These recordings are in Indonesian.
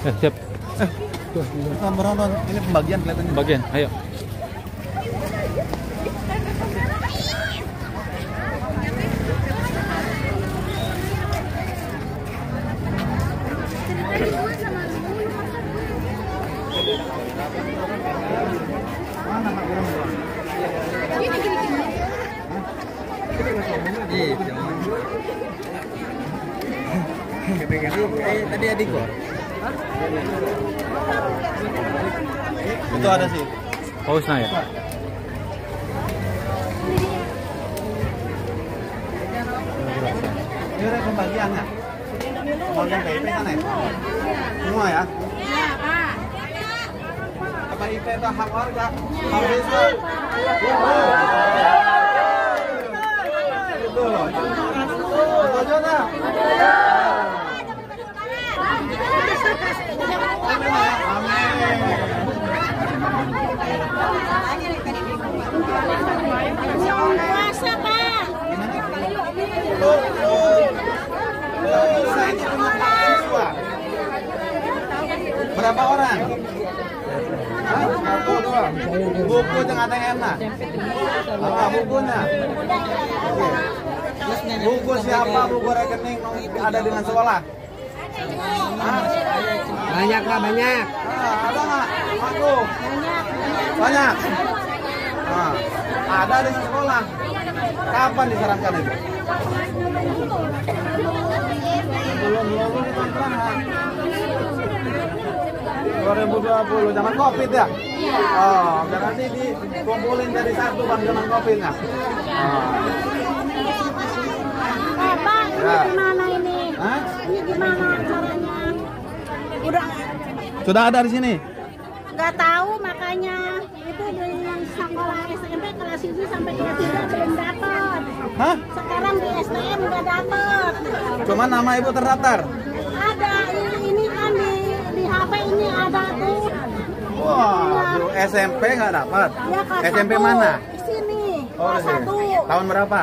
Siap. Menonton. Ini pembagian kelihatannya. Pembagian, ayo. Tadi adik kok. Itu ada sih. Pausnya ya. Ini ada pembagiannya. Pembagian PIP sana ya? Semua ya? Iya, Pak. Apa IP itu hak warga? Hak desa? Itu loh. Itu aja dah. Puasa, Pak. Berapa orang? Satu, dua. Buku jangan ATM nah. Bukunya. Buku siapa? Buku rekening ada dengan sekolah. Banyak lah, banyak. Ada nggak? Aku. Banyak. Ada dengan sekolah. Kapan disarankan itu? Belum 2020 zaman Covid ya? Oh, berarti dikumpulin dari satu bang zaman Covid ya? Pak, ini Ya. gimana ini? Hah? Ini gimana caranya? Udah Sudah ada di sini? nggak tahu, makanya itu dari yang sekolah SMP kelas 1 sampai kelas 3 belum dapat. Hah? Sekarang di STM udah dapat. Cuman nama ibu terdaftar? Ada ini kan di HP ini ada tuh. Wah, wow, SMP nggak dapat? Ya, kelas SMP 1. mana? Di sini. Oh, Kelas di sini. 1. Tahun berapa?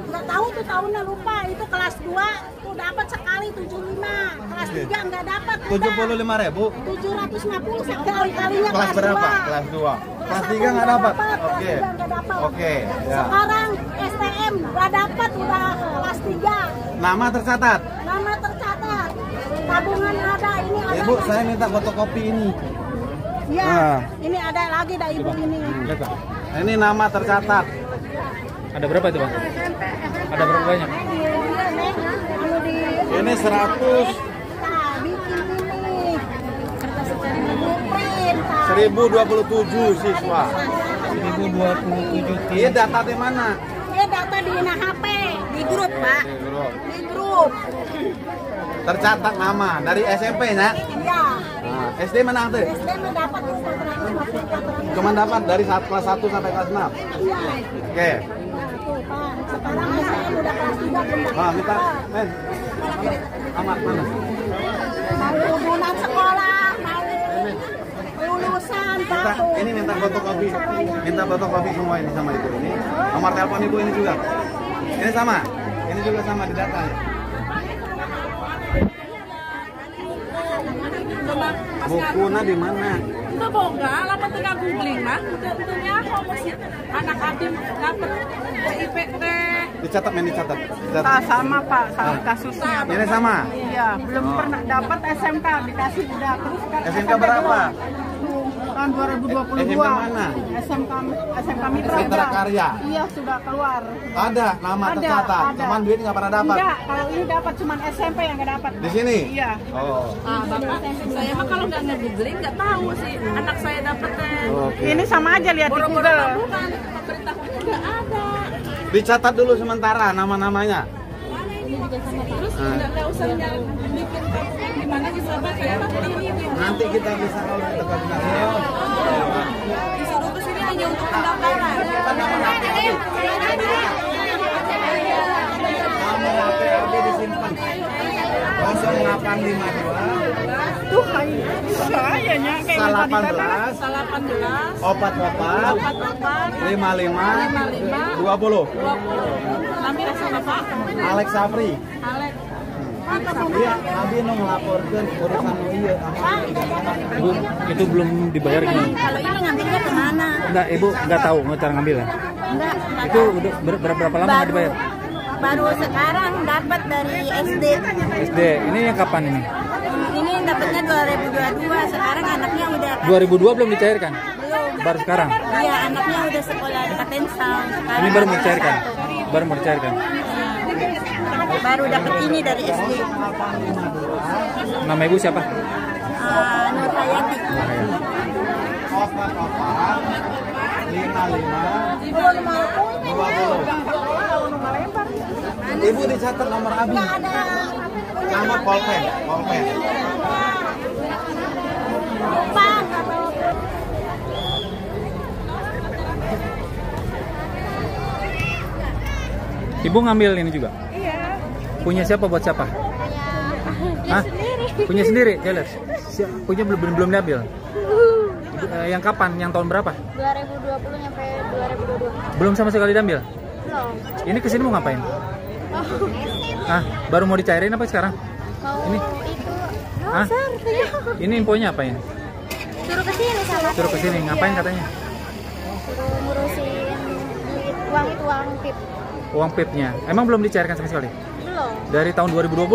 Nggak tahu tuh tahunnya, lupa. Itu kelas 2 tuh dapat sekali 75. Kelas 3 nggak dapat. 75.000? 750 sekali-kalinya Kelas berapa? Kelas 2. Kelas 3 nggak dapat? Oke. Oke, ya. Sekarang STM nggak dapat, udah kelas 3. Nama tercatat? Nama tercatat. Tabungan ada, ini ada. Ibu, saya minta fotokopi ini. Ya, Nah. ini ada lagi dah ibu ini. Lihat, Pak. Ini nama tercatat. Ada berapa itu, Bang? Ada berapa banyak? Ini 100. Nah, bikin ini. Blueprint. 1027 siswa. 1027. Ini data di mana? Dia data di HP, di grup, Pak. Di grup. Di grup. Tercatat nama dari SMP ya? Iya. Nah, SD mana tuh? SD mendapat 450. Cuman dapat dari kelas 1 sampai kelas 6. Iya. Oke. Tuh, Pak. Sekarang STM udah kelas 3 belum dapat. Minta, men. Amat mana? Mau hubungan sekolah, mau lulusan, Pak. Ini minta fotokopi. Minta fotokopi semua ini sama ibu ini. Nomor telepon ibu ini juga. Ini sama. Ini juga sama di data. Bukunya di mana? Itu boga, lapan tengah googling mah. Tentunya kalau masih anak adim dapat PIP teh. Dicatat, men, dicatat. Sama Pak, sama kasusnya. Ini sama. Iya, belum pernah dapat SMK, dikasih udah terus kan. SMK berapa? Tahun 2022. SMK mana? SMK Mitra. Mitra Karya. Iya, sudah keluar. Ada nama Ada, tercatat. ada. Cuman duit nggak pernah dapat. Enggak, kalau ini dapat cuman SMP yang nggak dapat. Di sini? Iya. Oh. Ah, Bapak, saya mah kalau nggak nge-googling nggak tahu sih anak saya dapet teh. Oke. Ini sama aja lihat di Boro-boro Google. bukan, pemberitahuannya nggak ada. Dicatat dulu sementara nama-namanya. Terus nggak usah nyari bikin tabungan gimana gitu Bapak, saya ini. Nanti kita bisa kalau kita koordinasi. Disuruh ke sini hanya untuk pendaftaran. Nomor HP Abi disimpan. 0852 Tuh sayanya kayak salah tadi Bapak. 18 Salah 18, opat 44, 55 20. 20. Namanya siapa Pak? Alex Safri. Alex. Iya, Abi nu ngelaporkeun urusan nu ieu. Ibu, itu belum dibayar gimana? Kalau ini ngambilnya kemana? Enggak, Ibu nggak tahu cara ngambil ya? Enggak. Itu udah berapa lama nggak dibayar? Baru sekarang dapat dari SD. SD, ini yang kapan ini? Ini dapatnya 2022. Sekarang anaknya udah 2002 belum dicairkan? belum. Baru sekarang? Iya, anaknya udah sekolah di Katensang. Ini baru mau dicairkan? Baru mau dicairkan? Baru dapat ini dari SD. Nama Ibu siapa? Nur Hayati. Opat 55 20. Ibu dicatat nomor Abi. Nama Polpen. Ibu ngambil ini juga? Iya. Punya siapa buat siapa? Hah? Punya sendiri? Ya, lihat. Punya belum diambil. Yang kapan? Yang tahun berapa? 2020 nyampe 2022. Belum sama sekali diambil? Belum. Ini kesini mau ngapain? Ah, baru mau dicairin apa sekarang? Ini? Itu. Hah? Ini infonya apa ini? Suruh ke sini sama. Suruh kesini, ngapain katanya? Suruh ngurusin uang tip. Uang PIP-nya. Emang belum dicairkan sama sekali? Belum. Dari tahun 2020?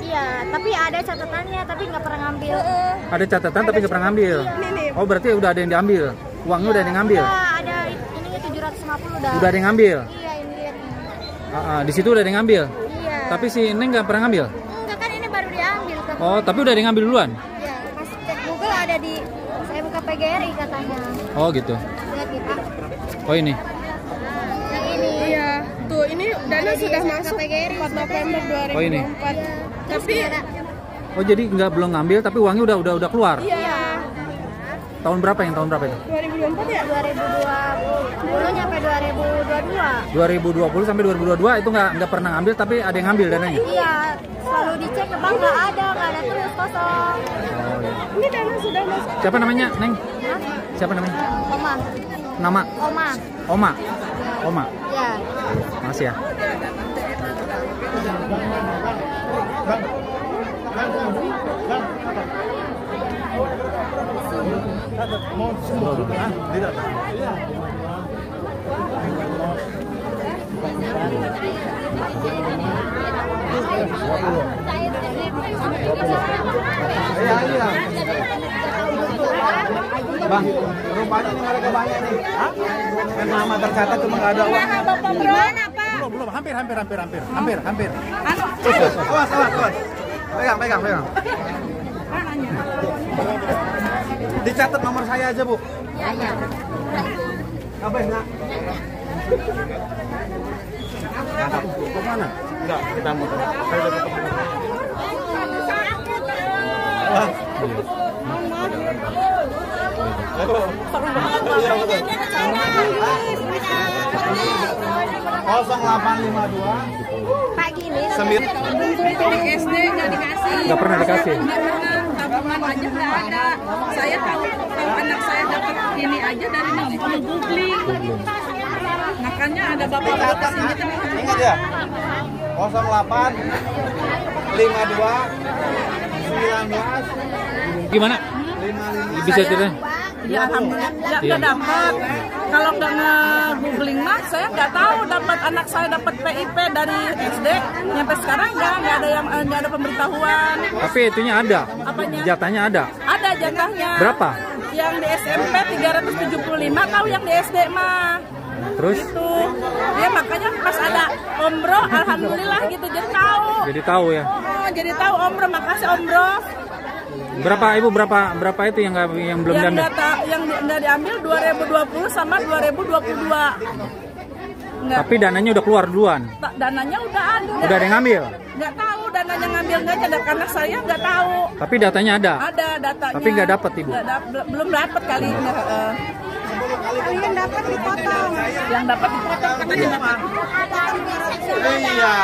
Iya, tapi ada catatannya, tapi nggak pernah ngambil. Ada catatan tapi nggak pernah ngambil. Oh, berarti udah ada yang diambil. Uangnya udah ada yang ngambil. Ada ini 750 udah. Udah ada yang ngambil. Iya, ini lihat. Di situ udah ada yang ngambil. Iya. Tapi si Neng nggak pernah ngambil. Enggak kan ini baru diambil kan. Oh, tapi udah ada yang ngambil duluan. Iya, pas cek Google ada di MKPGRI katanya. Oh, gitu. Lihat gitu. Oh, ini. Yang ini. Iya. Tuh, ini dana Ada di sudah masuk SKPGRI 4 November 2024. Oh, ini. Tapi Oh, jadi belum ngambil tapi uangnya udah keluar. Iya. Tahun berapa itu? 2024 ya? 2020 nyampe 2022. 2020 sampai 2022 itu nggak pernah ngambil tapi ada yang ngambil dananya. Iya, selalu dicek ke bank nggak ada terus kosong. Ini dana sudah masuk. Siapa namanya, Neng? Siapa namanya? Oma, Nama? Oma. Oma. Ya. Makasih ya. Iya. Bang, rupanya ini mereka banyak nih. Kan nama tercatat cuma nggak ada uang. Gimana, Pak? Belum, hampir. Awas. Pegang. Dicatat nomor saya aja, Bu. Ya. Apa ya, Nak? Kemana? Enggak, kita muter. Saya udah ketemu. Kosong 852 Pak gini. Dari SD nggak dikasih. Nggak pernah dikasih. Tabungan aja nggak ada. Saya tahu anak saya dapat ini aja dari googling. Makanya ada bapak-bapak kesini kan. Ingat ya? 08 52 19 Gimana? 55. Bisa cerita? Ya alhamdulillah nggak dapat. Kalau nggak nge-googling mah saya nggak tahu dapat anak saya dapat PIP dari SD nyampe sekarang nggak ada pemberitahuan. Tapi itunya ada. Apanya? Jatahnya ada. Ada jatahnya. Berapa? Yang di SMP 375, tahu yang di SD mah. Terus? Gitu. Ya makanya pas ada Ombro, alhamdulillah gitu jadi tahu. Jadi tahu ya. Oh, jadi tahu Ombro, makasih Ombro. Berapa Ibu berapa itu yang belum diambil? Yang nggak diambil 2020 sama 2022. Nggak. Tapi dananya udah keluar duluan. Dananya udah ada. Udah ada yang ngambil. Nggak tahu dananya ngambil nggak ada karena saya nggak tahu. Tapi datanya ada. Ada datanya. Tapi nggak dapat Ibu. Belum dapat kali. Yang dapat dipotong. Yang dapat dipotong katanya dapat. Iya.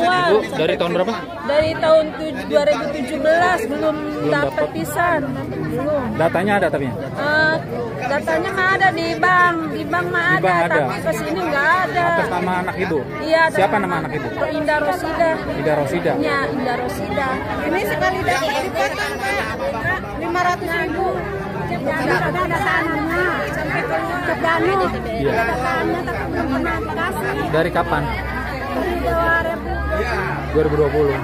Ibu dari tahun berapa? Dari tahun 2017 belum dapat pisan. Belum. Datanya ada tapi. Datanya mah ada di bank mah Di bank ada. tapi ke sini nggak ada. Atas nama anak ibu. Iya. Siapa nama anak ibu? Indah Rosida. Ida Rosida. Ya, Indah Rosida. Ini sekali dapat dipotong 500.000. Ada tanamnya. Cedano. Iya. Tanamnya tapi belum pernah dikasih. Dari kapan? Dari 2020.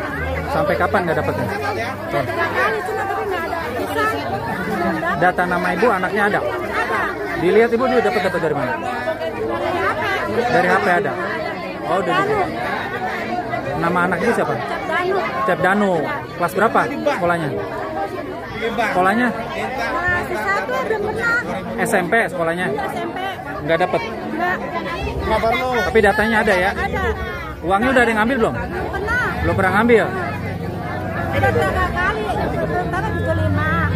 Sampai kapan nggak dapatnya? Oh. 3 kali cuma tapi nggak ada. Bisa. Belum dapat. Data nama ibu anaknya ada? Ada. Dilihat ibu dia dapat dari mana? Dari HP. Dari HP ada. Oh, dari nama anak ibu siapa? Cedano. Cep Danu. Kelas berapa sekolahnya? Sekolahnya Kelas 1 belum pernah. SMP sekolahnya. SMP. Nggak dapat. Enggak. Tapi datanya ada ya. Ada. Uangnya udah ada yang ngambil belum? Belum pernah. Belum pernah ngambil. Udah 3 kali. Sebentar 75.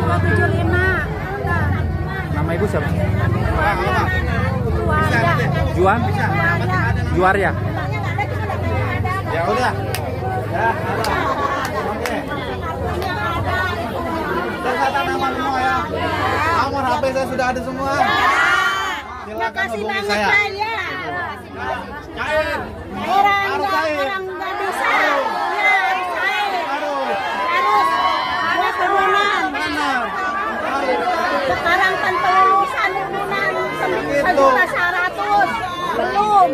275. Udah. Nama ibu siapa? Juara. Juan? Juara. Juarya. Ya udah. Ya. Oke. Tercatat nama semua ya. Nomor HP saya sudah ada semua. Silakan Makasih hubungi banget saya. Pak ya. Orang Harus cair. nggak bisa. Ya, harus cair. Harus. Buat turunan. Benar. Sekarang kan kelulusan turunan 1.100. Belum.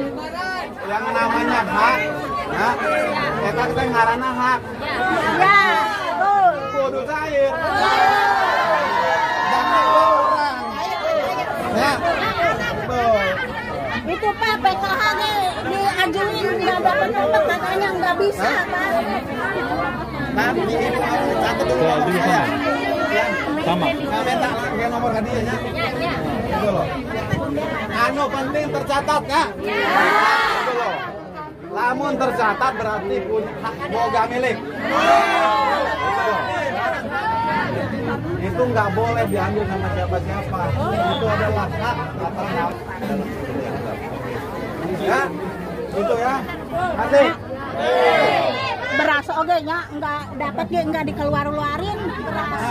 Yang namanya hak, ya. Kita ngarana hak. Ya, betul. Kudu cair. Jangan orang. Ya. Betul. Itu Pak PKH diajuin nggak dapat katanya nggak bisa Pak. Nanti ini catat dulu. Tuh, dulu sama. Sama. Nah, minta pakai nomor hadiahnya. Itu loh. Anu penting tercatat ya. Itu loh. Lamun tercatat berarti punya hak boga milik. Itu loh. Itu nggak boleh diambil sama siapa-siapa. Itu adalah hak atas ya. Itu ya. Asik. Beras oge nya nggak dapat ge nggak dikeluar-luarin beras.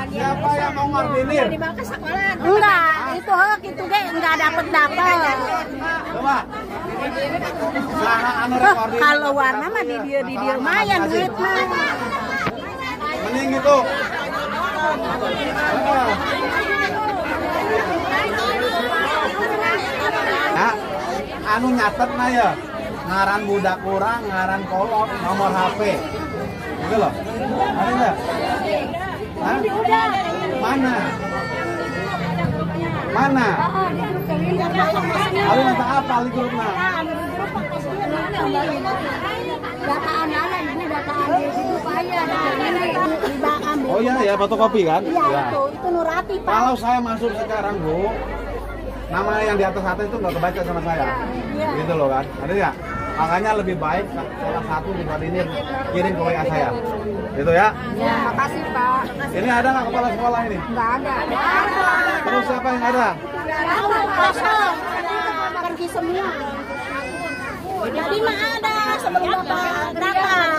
Siapa yang mau ngordinir? Dibawa ke sekolah. Enggak, itu hak itu ge nggak dapat. Coba. Saha anu rek ordinir? Kalau warna mah di dia lumayan duit mah. Mending gitu. Ya, anu nyatet na ya. Ngaran budak kurang, ngaran kolot, nomor HP. Gitu loh. Ada enggak? Hah? Mana? Mana? Lalu minta apa di grupnya? Data anak-anak ini data anak itu payah. Oh iya ya, fotokopi kan? Iya, itu Nurati Pak. Kalau saya masuk sekarang Bu, nama yang di atas itu nggak kebaca sama saya. Gitu loh kan? Ada nggak? Makanya lebih baik salah satu dibandingin kirim ke WA saya. Gitu ya? Ya, makasih Pak. Ini ada nggak kepala sekolah ini? Enggak ada. Terus siapa yang ada? Kosong. Pergi semua. Jadi mah ada sebelum Bapak datang.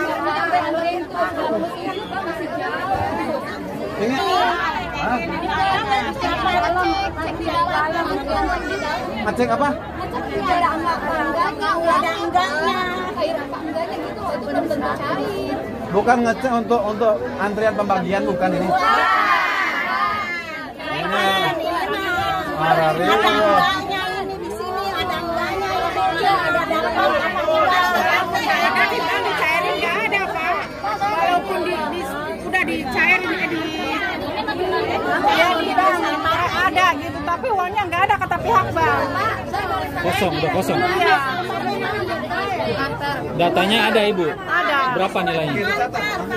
Ini? Hah? Ngecek apa? Ada enggaknya. Bukan ngecek untuk antrian pembagian, bukan ini. Ini Marari. Ada enggaknya ini di sini, ada enggaknya ada dapat Kita dicairin nggak ada Pak. Walaupun udah dicairin ya di bank ada gitu, tapi uangnya nggak ada kata pihak bank. Kosong, udah kosong. Iya. Datanya ada ibu. Ada. Berapa nilainya?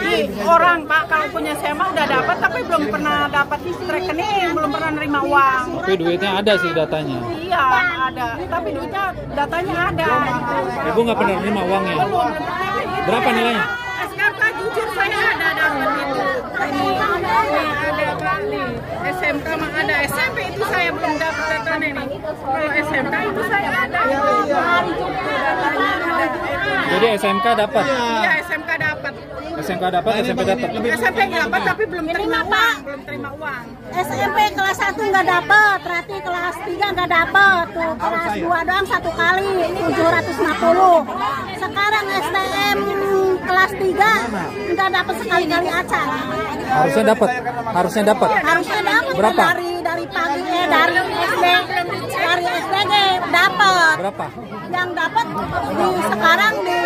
Di orang Pak kalau punya SEMA udah dapat, tapi belum pernah dapat rekening, belum pernah nerima uang. Tapi duitnya ada sih datanya. Iya ada, tapi duitnya datanya ada. Ibu nggak pernah nerima uangnya. Belum. Berapa nilainya? SKK jujur saya ada dapat itu. Ini ada Pak nih. SMK mah ada, SMP itu saya belum dapat datanya nih. Kalau SMK itu saya ada. Datanya ada. Jadi SMK dapat. Iya SMK dapat. SMK dapat, SMP dapat. SMP nggak dapat tapi belum terima uang, belum terima uang. SMP kelas 1 nggak dapet, Rati kelas 3 nggak dapet, tuh kelas 2 doang 1 kali 750. Sekarang STM kelas 3 nggak dapet sekali-kali acara. Harusnya dapat. Harusnya dapet. Berapa? Dari pagi dari SDG dapet. Berapa? Yang dapat sekarang di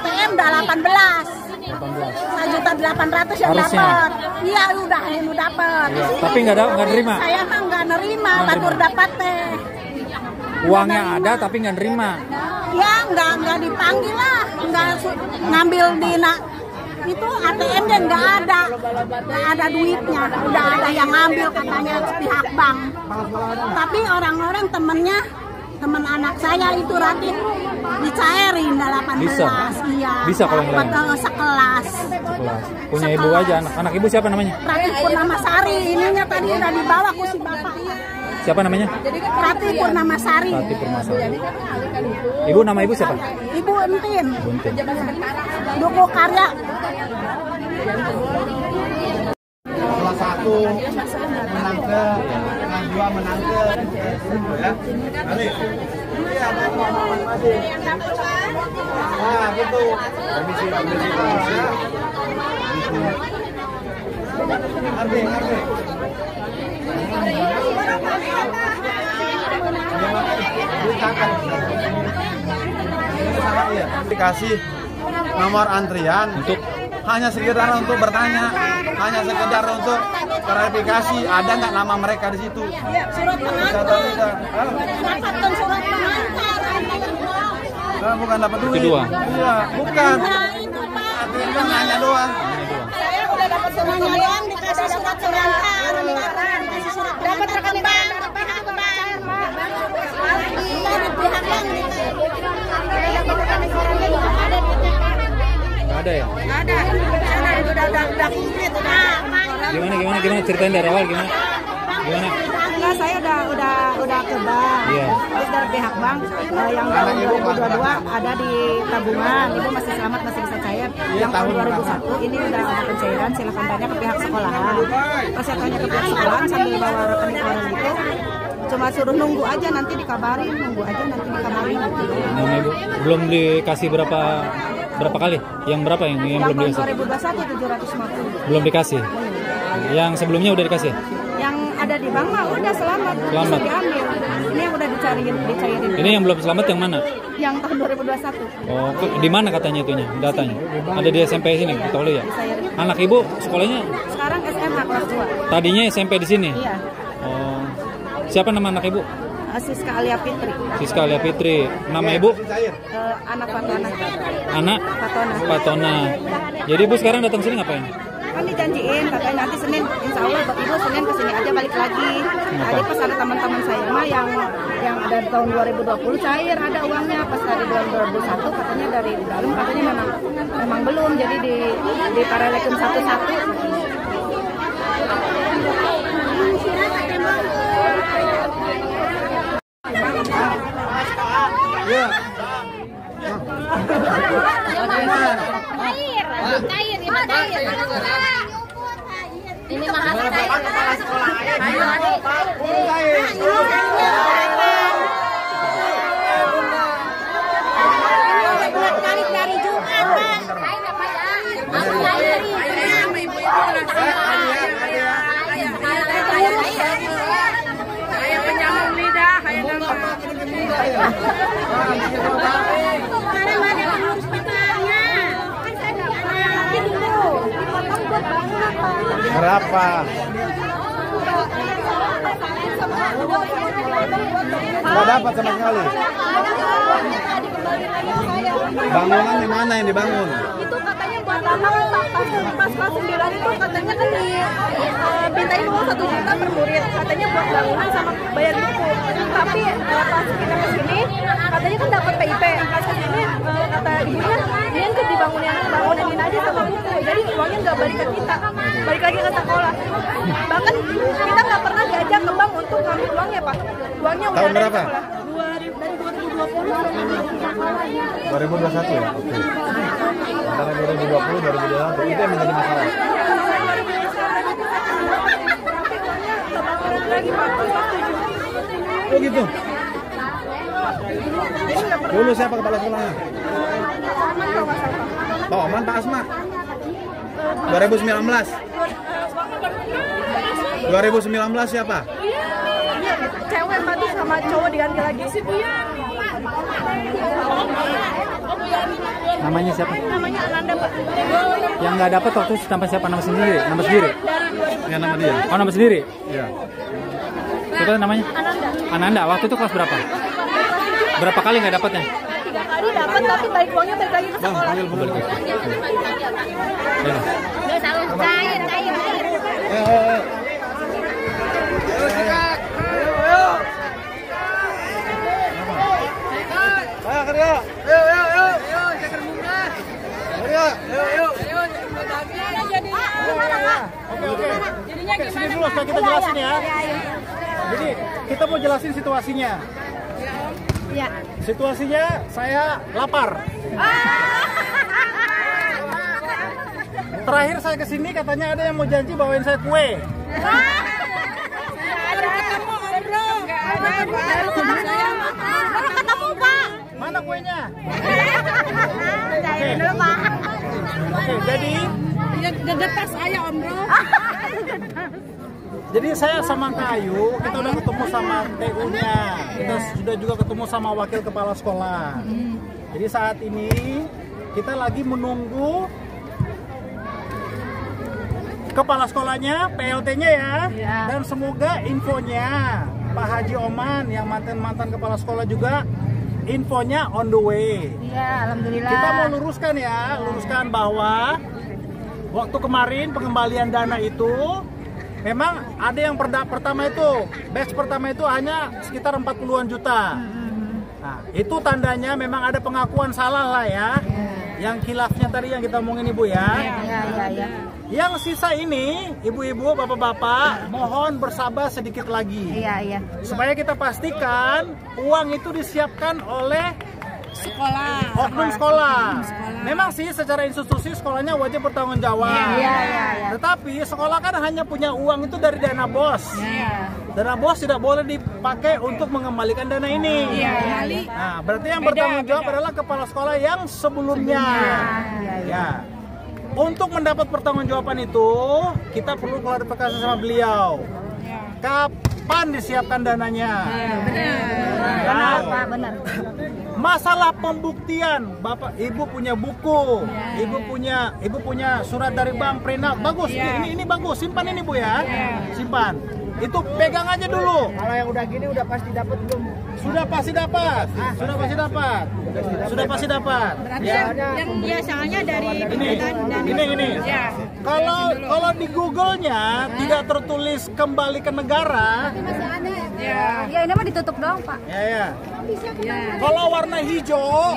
STM udah 18. 1.800.000 yang Harusnya. dapat. Iya udah dapat. Iya. Tapi nggak nerima. Saya mah nggak nerima, batur dapat teh. Uangnya ada tapi nggak nerima. Ya nggak dipanggil lah, ngambil di itu ATM dan nggak ada duitnya, udah ada yang ngambil katanya pihak bank. Tapi orang-orang teman anak saya itu Rati dicairin 18. Bisa? Iya. Bisa kalau yang lain? Sekelas. Punya ibu aja, anak ibu siapa namanya? Rati Purnamasari, ininya tadi udah dibawa ku si bapaknya. Siapa namanya? Rati Purnamasari. Rati Purnamasari. Ibu, nama ibu siapa? Ibu Entin. Buntin. Duku Karya. Kelas 1 menang ke, kelas 2 menang ke, ya. Kali. Iya, masih. Nah, gitu. Permisi, ya. Ngerti. Dikasih nomor antrian Untuk hanya sekedar untuk bertanya, hanya sekedar untuk klarifikasi ada nggak nama mereka di situ. Surat pengantar. Dapatkan surat pengantar. Bukan dapat duit. Itu doang? Iya, bukan. Nah, itu Pak. Antrian kan nanya doang. Saya udah dapat surat pengantar, dikasih surat pengantar. Dikasih surat dapat rekening bank, pihak bank. Dari pihak bank. nggak ada ya? Nggak ada. Sana itu udah komplit. Gimana ceritain dari awal gimana? Enggak, saya udah ke bank. Iya. Terus dari pihak bank yang tahun 2022 ada di tabungan, ibu masih selamat, masih bisa cair. Yang tahun 2001 ini udah ada pencairan, silakan tanya ke pihak sekolahan. Pas saya tanya ke pihak sekolahan sambil bawa rekening orang itu, cuma suruh nunggu aja nanti dikabarin, Nama ibu belum dikasih berapa kali? Yang berapa yang Yang belum tahun dikasih? 2021 750. Belum dikasih. Yang sebelumnya udah dikasih. Yang ada di bank mah udah selamat. Bisa diambil. Ini yang udah dicairin. Ini yang belum selamat yang mana? Yang tahun 2021. Oh, di mana katanya itunya? Datanya. Ada di SMP sini, kita boleh ya? Anak ibu sekolahnya Sekarang SMA kelas 2. tadinya SMP di sini. Iya. Oh. Siapa nama anak ibu? Siska Alia Fitri. Siska Alia Fitri. Nama ibu? Anak Fatona. Anak Fatona. Jadi ibu sekarang datang sini ngapain? Kan dijanjiin katanya nanti Senin, insya Allah ibu Senin kesini aja balik lagi. Tadi pas ada teman-teman saya mah yang ada tahun 2020 cair ada uangnya, pas dari 2021 katanya dari dalam katanya memang belum, jadi di paralekum satu-satu. Iya. Ini mahal sekali. Dari Jumat, Saya penyambung lidah, saya Berapa? Nggak dapat sama sekali. Bangunan di mana yang dibangun? Itu katanya buat anak pas kelas 9 itu katanya kan mintain uang 1 juta per murid, katanya buat bangunan sama bayar buku. Tapi pas kita kesini katanya kan dapat PIP, pas kesini kata ibunya ini kan dibangunin aja sama buku, jadi uangnya nggak balik ke kita, balik lagi ke sekolah. Bahkan kita nggak pernah diajak ke bank untuk ngambil uangnya Pak, uangnya udah Tahun ada di berapa? sekolah. Dari 2020 2021 ya? Oke. antara 2020 2021 itu yang menjadi masalah. Oh gitu. Dulu siapa kepala sekolahnya? Pak Oman, Pak Asma. 2019. 2019 siapa? Cewek Pak sama cowok diganti lagi. Namanya siapa? Namanya Ananda Pak. Yang nggak dapat waktu itu sampai siapa? Nama sendiri? Nama sendiri? Ya nama dia. Oh, nama sendiri? Iya. Siapa namanya? Ananda. Ananda. Waktu itu kelas berapa? Berapa kali nggak dapatnya? 3 kali dapat tapi balik uangnya balik lagi ke Bang, sekolah. panggil pembeli. Dia selalu cair. Ayo kerja. Kerja. Oke. Sini dulu supaya kita jelasin ya. Jadi kita mau jelasin situasinya. Iya. Situasinya saya lapar. Terakhir saya kesini katanya ada yang mau janji bawain saya kue. Ketemu Pak. Mana kuenya? Saya dulu Pak. Oke, jadi Gegetas ayah Om Bro. Jadi saya sama Kak Ayu, kita udah ketemu sama TU-nya, kita sudah juga ketemu sama wakil kepala sekolah. Jadi saat ini kita lagi menunggu kepala sekolahnya, PLT-nya ya, dan semoga infonya Pak Haji Oman yang mantan kepala sekolah juga infonya on the way. Iya, alhamdulillah. Kita mau luruskan bahwa waktu kemarin pengembalian dana itu memang ada yang pertama itu, batch pertama itu hanya sekitar 40-an juta. Nah, itu tandanya memang ada pengakuan salah lah ya. Yang khilafnya tadi yang kita omongin Ibu ya. Iya. Yang sisa ini, Ibu-ibu, Bapak-bapak, mohon bersabar sedikit lagi. Iya. Supaya kita pastikan uang itu disiapkan oleh oknum sekolah. Memang sih secara institusi sekolahnya wajib bertanggung jawab. Iya. Tetapi sekolah kan hanya punya uang itu dari dana BOS. Dana BOS tidak boleh dipakai untuk mengembalikan dana ini. Nah, berarti yang bertanggung jawab adalah kepala sekolah yang sebelumnya. Ya. Untuk mendapat pertanggungjawaban itu, kita perlu klarifikasi sama beliau. Kapan disiapkan dananya? Benar Pak, benar. Masalah pembuktian, Bapak, Ibu punya buku, Ibu punya surat dari bank printout, bagus. Ini bagus, simpan ini Bu ya, simpan. Itu pegang aja dulu. Kalau yang udah gini udah pasti dapat belum? Sudah pasti dapat. Berarti yang biasanya dari Ini. Kalau di Google-nya tidak tertulis kembali ke negara. Ya ini mah ditutup doang Pak. Ya. Kalau warna hijau,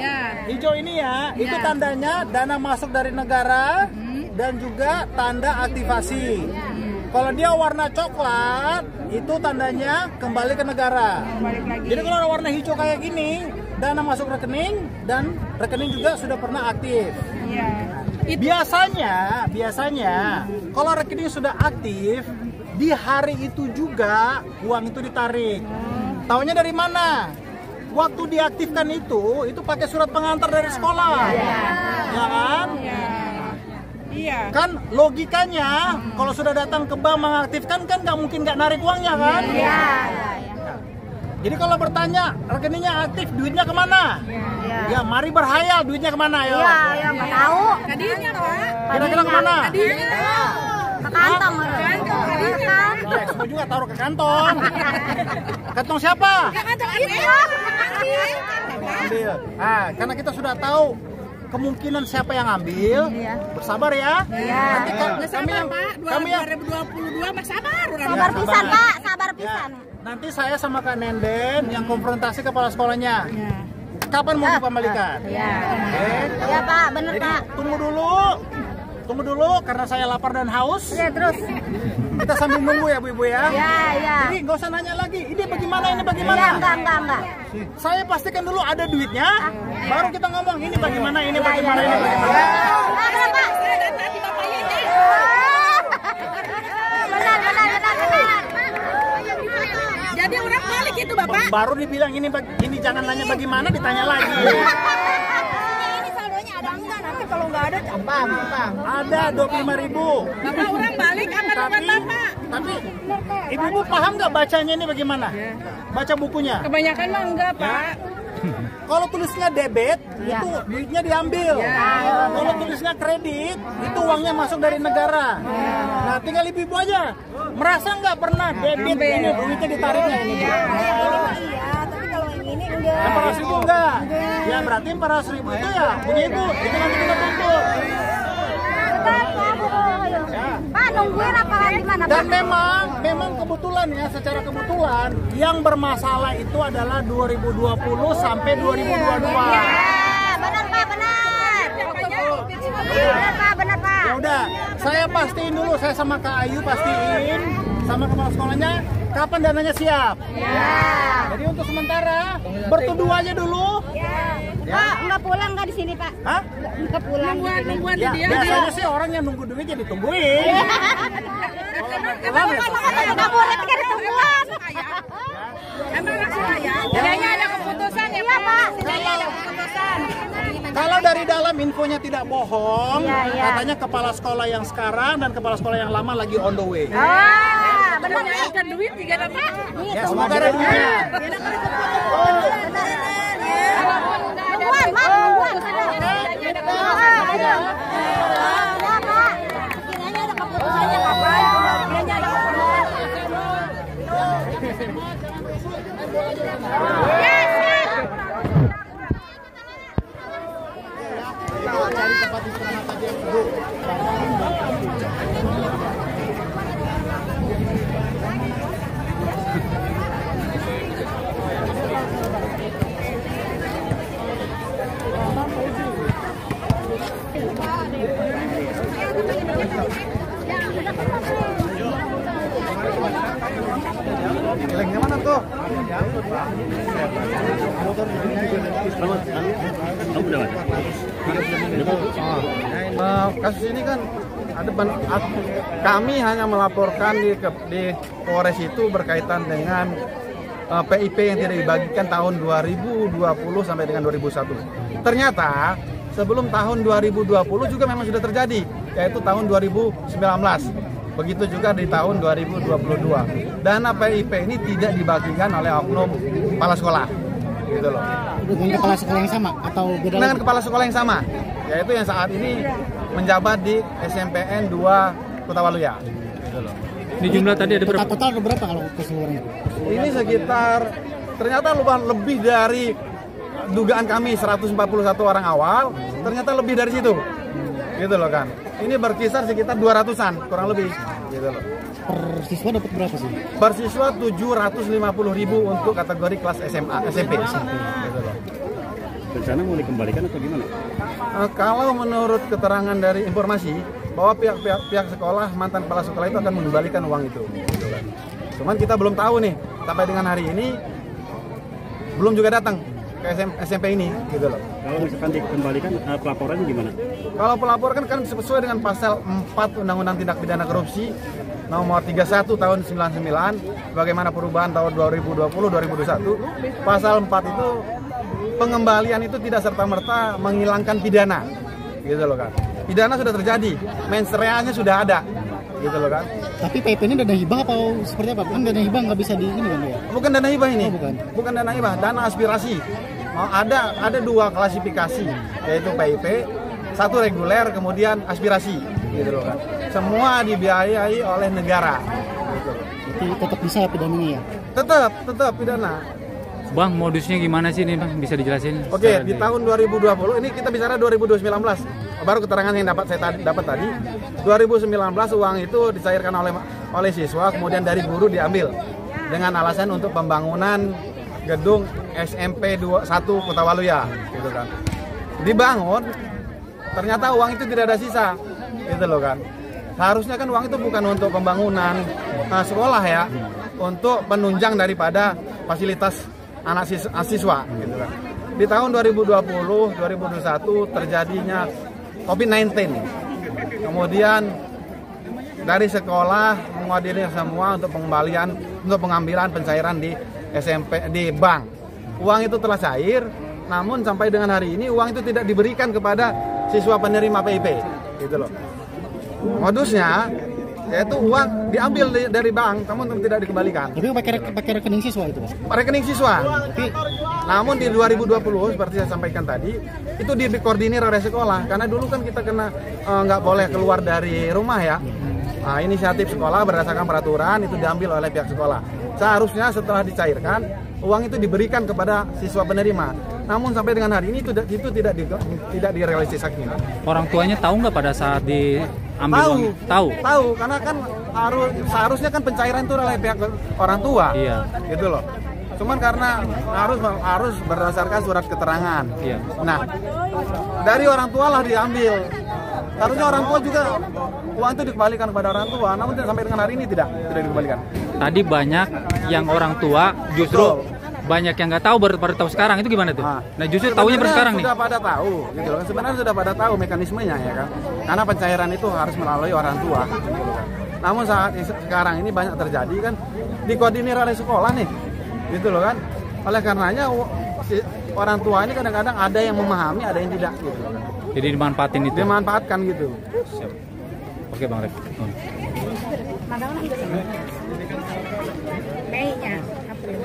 hijau ini ya, itu tandanya dana masuk dari negara dan juga tanda aktivasi. Kalau dia warna coklat, itu tandanya kembali ke negara. Jadi kalau warna hijau kayak gini, dana masuk rekening dan rekening juga sudah pernah aktif. Biasanya kalau rekening sudah aktif, di hari itu juga uang itu ditarik. Taunya dari mana? Waktu diaktifkan itu pakai surat pengantar dari sekolah, ya kan? Iya. Kan logikanya kalau sudah datang ke bank mengaktifkan kan nggak mungkin nggak narik uangnya kan? Iya. Jadi kalau bertanya rekeningnya aktif, duitnya kemana? Ya mari berhayal, duitnya kemana ya? Iya, nggak tahu. Kadinya Pak. Kira-kira kemana? Ke kantong. Semua juga taruh ke kantong. Kantong siapa? Ambil. Nah, karena kita sudah tahu kemungkinan siapa yang ambil, bersabar ya. Nanti kami yang 2022 mah sabar. Sabar pisan Pak, sabar pisan. Nanti saya sama Kak Nenden yang konfrontasi kepala sekolahnya. Kapan mau dikembalikan? Iya Pak, bener Jadi Pak. tunggu dulu karena saya lapar dan haus. Iya terus. Kita sambil nunggu ya Bu Ibu ya. Iya. Jadi nggak usah nanya lagi. Ini bagaimana? Iya, enggak. Saya pastikan dulu ada duitnya, baru kita ngomong ini bagaimana. balik itu Bapak. Baru dibilang ini jangan nanya bagaimana, ditanya lagi. Ini saldonya ada enggak? Nanti kalau nggak ada campang. Ada 25.000. Bapak orang balik apa dengan Bapak? Tapi ibu paham nggak bacanya ini bagaimana? Baca bukunya. Kebanyakan mah enggak, Pak. Kalau tulisnya debit, itu duitnya diambil. Kalau tulisnya kredit, itu uangnya masuk dari negara. Nah, tinggal ibu aja. Merasa nggak pernah debit ini duitnya ditariknya ini? Iya, tapi kalau yang ini enggak. 400.000 enggak? Ya berarti 400.000 itu ya punya ibu. Itu nanti kita tuntut. Pak, nungguin apa gimana? Dan memang kebetulan ya, secara kebetulan yang bermasalah itu adalah 2020 sampai 2022. Ya, benar Pak, benar. Benar Pak. Ya udah, saya pastiin dulu, saya sama Kak Ayu pastiin sama kepala sekolahnya kapan dananya siap. Ya. Jadi untuk sementara bertuduh aja dulu. Pak, nggak pulang nggak di sini Pak? Hah? Nggak pulang di sini. Ya, biasanya sih orang yang nunggu duitnya ditungguin. Kalau Nggak boleh tiga ditungguan. Emang langsung aja. Kayaknya ada keputusan ya, Pak. Ada keputusan. Kalau dari dalam infonya tidak bohong, katanya kepala sekolah yang sekarang dan kepala sekolah yang lama lagi on the way. Benar nih. Kan duit juga ada, Pak. Ya, semoga ada duitnya. Nungguan, Mak, nungguan. Ayo. Pak. Kiranya ada keputusannya kapan? Kiranya ada keputusan. Cari tempat istirahat aja dulu. Gelengnya mana tuh? Kasus ini kan kami hanya melaporkan di Polres itu berkaitan dengan PIP yang tidak dibagikan tahun 2020 sampai dengan 2001. Ternyata sebelum tahun 2020 juga memang sudah terjadi, yaitu tahun 2019. Begitu juga di tahun 2022. Dana PIP ini tidak dibagikan oleh oknum kepala sekolah. Gitu loh. Dengan kepala sekolah yang sama atau beda? Dengan kepala sekolah yang sama, yaitu yang saat ini menjabat di SMPN 2 Kota Waluya. Gitu loh. Ini jumlah tadi ada berapa? Total ada berapa kalau keseluruhannya? Ini sekitar, ternyata lebih dari dugaan kami 141 orang awal, ternyata lebih dari situ. Gitu loh kan. Ini berkisar sekitar 200-an kurang lebih. Gitu loh. Per siswa dapat berapa sih? Per siswa 750.000 untuk kategori kelas SMA, SMP. Gitu loh. Rencana mau dikembalikan atau gimana? Kalau menurut keterangan dari informasi bahwa pihak sekolah, mantan kepala sekolah itu akan mengembalikan uang itu. Gitu kan. Cuman kita belum tahu nih, sampai dengan hari ini belum juga datang ke SMP ini, gitu loh. Kalau misalkan dikembalikan, pelaporannya gimana? Kalau pelapor kan sesuai dengan pasal 4 Undang-Undang Tindak Pidana Korupsi nomor 31 tahun 99, bagaimana perubahan tahun 2020-2021. Pasal 4 itu pengembalian itu tidak serta-merta menghilangkan pidana, gitu loh kan. Pidana sudah terjadi, mens reanya sudah ada, gitu loh kan. Tapi PIP ini dana hibah atau seperti apa? Kan dana hibah nggak bisa di ini kan ya? Bukan dana hibah ini, bukan dana hibah, dana aspirasi. Ada dua klasifikasi, yaitu PIP, satu reguler, kemudian aspirasi, gitu loh kan. Semua dibiayai oleh negara. Gitu. Jadi tetap bisa ya pidananya ya? Tetap pidana. Bang, modusnya gimana sih nih Bang? Bisa dijelasin? Oke, di tahun 2020, ini kita bicara 2019. Baru keterangan yang saya dapat tadi. 2019 uang itu dicairkan oleh siswa, kemudian dari guru diambil dengan alasan untuk pembangunan gedung SMP 1 Kota Waluya, gitu kan. Dibangun, ternyata uang itu tidak ada sisa, gitu loh kan. Harusnya kan uang itu bukan untuk pembangunan sekolah ya, untuk penunjang daripada fasilitas anak siswa, gitu kan. Di tahun 2020, 2021 terjadinya COVID-19. Kemudian dari sekolah mengadili semua untuk pengambilan pencairan di SMP di bank. Uang itu telah cair, namun sampai dengan hari ini uang itu tidak diberikan kepada siswa penerima PIP, gitu loh. Modusnya yaitu uang diambil dari bank, namun tidak dikembalikan. Tapi pakai rekening siswa itu, Pak? Rekening siswa. Namun di 2020 seperti saya sampaikan tadi, itu dikoordinir oleh sekolah. Karena dulu kan kita kena nggak boleh keluar dari rumah ya. Nah, inisiatif sekolah berdasarkan peraturan itu diambil oleh pihak sekolah. Seharusnya setelah dicairkan, uang itu diberikan kepada siswa penerima. Namun sampai dengan hari ini itu tidak direalisasikan. Orang tuanya tahu nggak pada saat diambil uang? Tahu, karena kan seharusnya kan pencairan itu oleh pihak orang tua. Iya. Gitu loh. Cuman karena harus berdasarkan surat keterangan. Iya. Nah, dari orang tua lah diambil. Harusnya orang tua juga uang itu dikembalikan kepada orang tua, namun sampai dengan hari ini tidak dikembalikan. Tadi banyak yang orang tua justru banyak yang nggak tahu baru tahu sekarang, itu gimana tuh? Nah justru tahunya baru sekarang nih. Sudah pada tahu, gitu loh. Sebenarnya sudah pada tahu mekanismenya ya kan. Karena pencairan itu harus melalui orang tua. Gitu kan. Namun saat sekarang ini banyak terjadi kan dikoordinir oleh sekolah nih, gitu loh kan. Oleh karenanya orang tua ini kadang-kadang ada yang memahami, ada yang tidak, gitu loh kan. Jadi dimanfaatin itu. Dimanfaatkan gitu. Siap. Oke Bang Ref. Magang juga sama. Mei-nya, April.